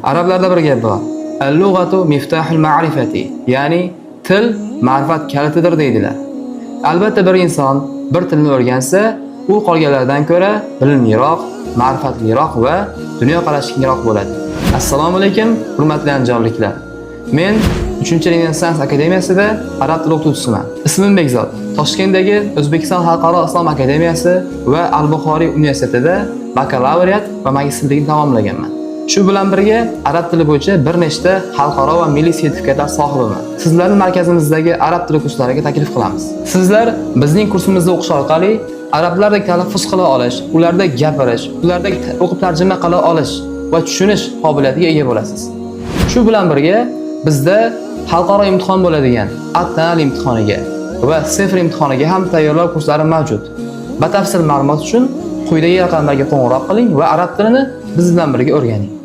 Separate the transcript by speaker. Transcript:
Speaker 1: Arablarda bir gap bor. Al-lughatu miftahul ma'rifati, ya'ni til ma'rifat kalitidir deydilar. Albatta bir inson bir tilni o'rgansa, u qolganlardan ko'ra bilimliroq, ma'rifatliroq va dunyoqarashi kengroq bo'ladi. Assalomu alaykum, hurmatli andijonliklar. Men 3-Renessans akademiyasida arab tili o'qituvchisiman. Ismim Bekzod. Toshkentdagi O'zbekiston Xalqaro islom akademiyasi va Al-Buxoriy universitetida bakalavriat va magistrlikni tamomlaganman. Shu bilan birga arab tili bo'yicha bir nechta xalqaro va milliy sertifikatlar sohibiman. Sizlarni markazimizdagi arab tili kurslariga taklif qilamiz. Sizlar bizning kursimizda o'qish orqali arablardek talaffuz qila olish, ulardek gapirish, ulardek o'qib tarjima qila olish va tushunish qobiliyatiga ega bo'lasiz. Shu bilan birga bizda xalqaro imtihon bo'ladigan at-tanal imtihoniga va sifr imtihoniga ham tayyorlov kurslari mavjud. Batafsil ma'lumot uchun quyidagi raqamlarga qo'ng'iroq qiling va arab tilini biz bilan birga o'rganing.